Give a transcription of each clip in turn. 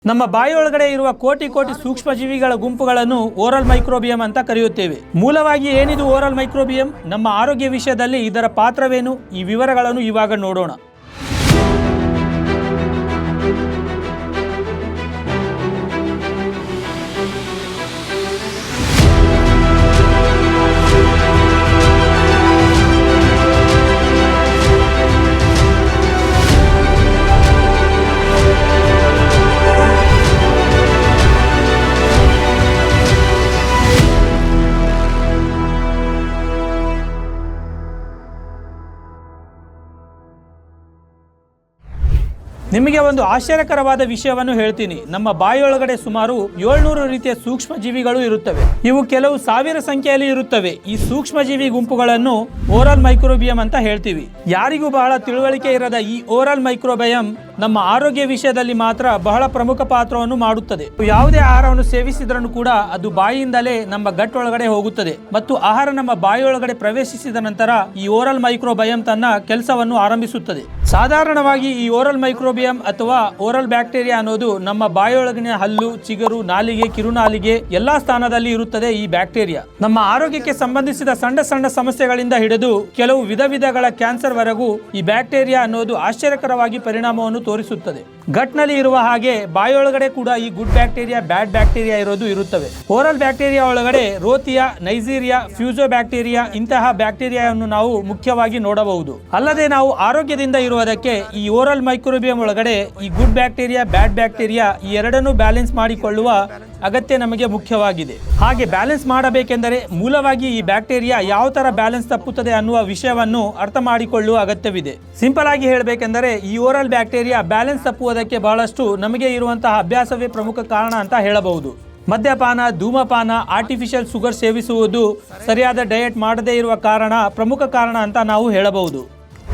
ನಮ್ಮ ಬಾಯಿಯೊಳಗಡೆ ಇರುವ ಕೋಟಿ ಕೋಟಿ ಸೂಕ್ಷ್ಮಜೀವಿಗಳ ಗುಂಪುಗಳನ್ನು ಓರಲ್ ಮೈಕ್ರೋಬಿಯಂ ಅಂತ ಕರೆಯುತ್ತೇವೆ. ಮೂಲವಾಗಿ ಏನಿದು ಓರಲ್ ಮೈಕ್ರೋಬಿಯಂ, ನಮ್ಮ ಆರೋಗ್ಯ ವಿಷಯದಲ್ಲಿ ಇದರ ಪಾತ್ರವೇನು, ಈ ವಿವರಗಳನ್ನು ಇವಾಗ ನೋಡೋಣ. ನಿಮಗೆ ಒಂದು ಆಶ್ಚರ್ಯಕರವಾದ ವಿಷಯವನ್ನು ಹೇಳ್ತೀನಿ. ನಮ್ಮ ಬಾಯಿಯೊಳಗಡೆ ಸುಮಾರು 700 ರೀತಿಯ ಸೂಕ್ಷ್ಮ ಜೀವಿಗಳು ಇರುತ್ತವೆ. ಇವು ಕೆಲವು ಸಾವಿರ ಸಂಖ್ಯೆಯಲ್ಲಿ ಇರುತ್ತವೆ. ಈ ಸೂಕ್ಷ್ಮಜೀವಿ ಗುಂಪುಗಳನ್ನು ಓರಲ್ ಮೈಕ್ರೋಬಿಯಂ ಅಂತ ಹೇಳ್ತೀವಿ. ಯಾರಿಗೂ ಬಹಳ ತಿಳುವಳಿಕೆ ಇರದ ಈ ಓರಲ್ ಮೈಕ್ರೋಬಿಯಂ ನಮ್ಮ ಆರೋಗ್ಯ ವಿಷಯದಲ್ಲಿ ಮಾತ್ರ ಬಹಳ ಪ್ರಮುಖ ಪಾತ್ರವನ್ನು ಮಾಡುತ್ತದೆ. ಯಾವುದೇ ಆಹಾರವನ್ನು ಸೇವಿಸಿದ್ರೂ ಕೂಡ ಅದು ಬಾಯಿಯಿಂದಲೇ ನಮ್ಮ ಗಟ್ ಒಳಗಡೆ ಹೋಗುತ್ತದೆ ಮತ್ತು ಆಹಾರ ನಮ್ಮ ಬಾಯಿಯೊಳಗಡೆ ಪ್ರವೇಶಿಸಿದ ನಂತರ ಈ ಓರಲ್ ಮೈಕ್ರೋಬಿಯಂ ತನ್ನ ಕೆಲಸವನ್ನು ಆರಂಭಿಸುತ್ತದೆ. ಸಾಧಾರಣವಾಗಿ ಈ ಓರಲ್ ಮೈಕ್ರೋಬಿಯಂ ಅಥವಾ ಓರಲ್ ಬ್ಯಾಕ್ಟೀರಿಯಾ ಅನ್ನೋದು ನಮ್ಮ ಬಾಯಿಯೊಳಗಿನ ಹಲ್ಲು, ಚಿಗುರು, ನಾಲಿಗೆ, ಕಿರುನಾಲಿಗೆ ಎಲ್ಲಾ ಸ್ಥಾನದಲ್ಲಿ ಇರುತ್ತದೆ. ಈ ಬ್ಯಾಕ್ಟೀರಿಯಾ ನಮ್ಮ ಆರೋಗ್ಯಕ್ಕೆ ಸಂಬಂಧಿಸಿದ ಸಣ್ಣ ಸಣ್ಣ ಸಮಸ್ಯೆಗಳಿಂದ ಹಿಡಿದು ಕೆಲವು ವಿಧಗಳ ಕ್ಯಾನ್ಸರ್ ವರೆಗೂ ಈ ಬ್ಯಾಕ್ಟೀರಿಯಾ ಅನ್ನೋದು ಆಶ್ಚರ್ಯಕರವಾಗಿ ಪರಿಣಾಮವನ್ನು ತೋರಿಸುತ್ತದೆ. ಗಟ್ ನಲ್ಲಿ ಇರುವ ಹಾಗೆ ಬಾಯಿಯೊಳಗಡೆ ಕೂಡ ಈ ಗುಡ್ ಬ್ಯಾಕ್ಟೀರಿಯಾ, ಬ್ಯಾಡ್ ಬ್ಯಾಕ್ಟೀರಿಯಾ ಇರುತ್ತವೆ. ಓರಲ್ ಬ್ಯಾಕ್ಟೀರಿಯಾ ಒಳಗಡೆ ರೋತಿಯಾ, ನೈಜೀರಿಯಾ, ಫ್ಯೂಸೋ ಬ್ಯಾಕ್ಟೀರಿಯಾ ಇಂತಹ ಬ್ಯಾಕ್ಟೀರಿಯಾವನ್ನು ನಾವು ಮುಖ್ಯವಾಗಿ ನೋಡಬಹುದು. ಅಲ್ಲದೆ ನಾವು ಆರೋಗ್ಯದಿಂದ ಇರುವುದಕ್ಕೆ ಈ ಓರಲ್ ಮೈಕ್ರೋಬಿಯಂ ಒಳಗಡೆ ಈ ಗುಡ್ ಬ್ಯಾಕ್ಟೀರಿಯಾ, ಬ್ಯಾಡ್ ಬ್ಯಾಕ್ಟೀರಿಯಾ ಈ ಎರಡನ್ನೂ ಬ್ಯಾಲೆನ್ಸ್ ಮಾಡಿಕೊಳ್ಳುವ ಅಗತ್ಯ ನಮಗೆ ಮುಖ್ಯವಾಗಿದೆ. ಹಾಗೆ ಬ್ಯಾಲೆನ್ಸ್ ಮಾಡಬೇಕೆಂದರೆ ಮೂಲವಾಗಿ ಈ ಬ್ಯಾಕ್ಟೀರಿಯಾ ಯಾವ ತರ ಬ್ಯಾಲೆನ್ಸ್ ತಪ್ಪುತ್ತದೆ ಅನ್ನುವ ವಿಷಯವನ್ನು ಅರ್ಥ ಮಾಡಿಕೊಳ್ಳುವ ಅಗತ್ಯವಿದೆ. ಸಿಂಪಲ್ ಆಗಿ ಹೇಳಬೇಕೆಂದರೆ ಈ ಓರಲ್ ಬ್ಯಾಕ್ಟೀರಿಯಾ ಬ್ಯಾಲೆನ್ಸ್ ತಪ್ಪುವುದಕ್ಕೆ ಬಹಳಷ್ಟು ನಮಗೆ ಇರುವಂತಹ ಅಭ್ಯಾಸವೇ ಪ್ರಮುಖ ಕಾರಣ ಅಂತ ಹೇಳಬಹುದು. ಮದ್ಯಪಾನ, ಧೂಮಪಾನ, ಆರ್ಟಿಫಿಷಿಯಲ್ ಶುಗರ್ ಸೇವಿಸುವುದು, ಸರಿಯಾದ ಡಯಟ್ ಮಾಡದೇ ಇರುವ ಕಾರಣ ಪ್ರಮುಖ ಕಾರಣ ಅಂತ ನಾವು ಹೇಳಬಹುದು.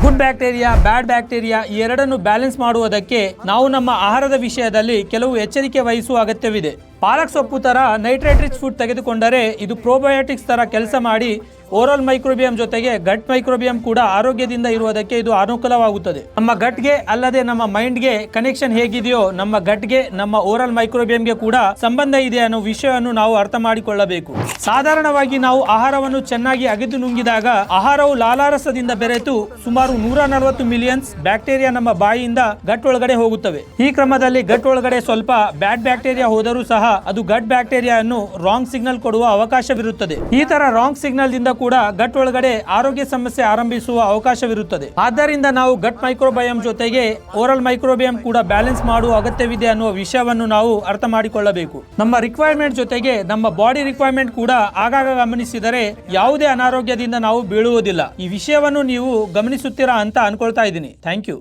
ಗುಡ್ ಬ್ಯಾಕ್ಟೀರಿಯಾ, ಬ್ಯಾಡ್ ಬ್ಯಾಕ್ಟೀರಿಯಾ ಈ ಎರಡನ್ನು ಬ್ಯಾಲೆನ್ಸ್ ಮಾಡುವುದಕ್ಕೆ ನಾವು ನಮ್ಮ ಆಹಾರದ ವಿಷಯದಲ್ಲಿ ಕೆಲವು ಎಚ್ಚರಿಕೆ ವಹಿಸುವ ಅಗತ್ಯವಿದೆ. ಪಾಲಕ್ ಸೊಪ್ಪು ತರ ನೈಟ್ರೇಟ್ ರಿಚ್ ಫುಡ್ ತೆಗೆದುಕೊಂಡರೆ ಇದು ಪ್ರೋಬಯೋಟಿಕ್ಸ್ ತರ ಕೆಲಸ ಮಾಡಿ ಓರಲ್ ಮೈಕ್ರೋಬಿಯಂ ಜೊತೆಗೆ ಗಟ್ ಮೈಕ್ರೋಬಿಯಂ ಕೂಡ ಆರೋಗ್ಯದಿಂದ ಇರುವುದಕ್ಕೆ ಇದು ಅನುಕೂಲವಾಗುತ್ತದೆ. ನಮ್ಮ ಗಟ್ಗೆ ಅಲ್ಲದೆ ನಮ್ಮ ಮೈಂಡ್ಗೆ ಕನೆಕ್ಷನ್ ಹೇಗಿದೆಯೋ ನಮ್ಮ ಗಟ್ಗೆ, ನಮ್ಮ ಓರಲ್ ಮೈಕ್ರೋಬಿಯಂಗೆ ಕೂಡ ಸಂಬಂಧ ಇದೆ ಅನ್ನೋ ವಿಷಯವನ್ನು ನಾವು ಅರ್ಥ ಮಾಡಿಕೊಳ್ಳಬೇಕು. ಸಾಧಾರಣವಾಗಿ ನಾವು ಆಹಾರವನ್ನು ಚೆನ್ನಾಗಿ ಅಗೆದು ನುಂಗಿದಾಗ ಆಹಾರವು ಲಾಲಾರಸದಿಂದ ಬೆರೆತು ಸುಮಾರು 140 ಮಿಲಿಯನ್ಸ್ ಬ್ಯಾಕ್ಟೀರಿಯಾ ನಮ್ಮ ಬಾಯಿಯಿಂದ ಗಟ್ ಒಳಗಡೆ ಹೋಗುತ್ತವೆ. ಈ ಕ್ರಮದಲ್ಲಿ ಗಟ್ ಒಳಗಡೆ ಸ್ವಲ್ಪ ಬ್ಯಾಡ್ ಬ್ಯಾಕ್ಟೀರಿಯಾ ಹೋದರೂ ಸಹ ಅದು ಗಟ್ ಬ್ಯಾಕ್ಟೀರಿಯಾ ಅನ್ನು ರಾಂಗ್ ಸಿಗ್ನಲ್ ಕೊಡುವ ಅವಕಾಶವಿರುತ್ತದೆ. ಈ ತರ ರಾಂಗ್ ಸಿಗ್ನಲ್ ದಿಂದ ಕೂಡ ಗಟ್ ಒಳಗಡೆ ಆರೋಗ್ಯ ಸಮಸ್ಯೆ ಆರಂಭಿಸುವ ಅವಕಾಶವಿರುತ್ತದೆ. ಆದ್ದರಿಂದ ನಾವು ಗಟ್ ಮೈಕ್ರೋಬಯಂ ಜೊತೆಗೆ ಓರಲ್ ಮೈಕ್ರೋಬಿಯಂ ಕೂಡ ಬ್ಯಾಲೆನ್ಸ್ ಮಾಡುವ ಅಗತ್ಯವಿದೆ ಅನ್ನುವ ವಿಷಯವನ್ನು ನಾವು ಅರ್ಥ ಮಾಡಿಕೊಳ್ಳಬೇಕು. ನಮ್ಮ ರಿಕ್ವೈರ್ಮೆಂಟ್ ಜೊತೆಗೆ ನಮ್ಮ ಬಾಡಿ ರಿಕ್ವೈರ್ಮೆಂಟ್ ಕೂಡ ಆಗಾಗ ಗಮನಿಸಿದರೆ ಯಾವುದೇ ಅನಾರೋಗ್ಯದಿಂದ ನಾವು ಬೀಳುವುದಿಲ್ಲ. ಈ ವಿಷಯವನ್ನು ನೀವು ಗಮನಿಸುತ್ತೀರಾ ಅಂತ ಅನ್ಕೊಳ್ತಾ ಇದ್ದೀನಿ. Thank you.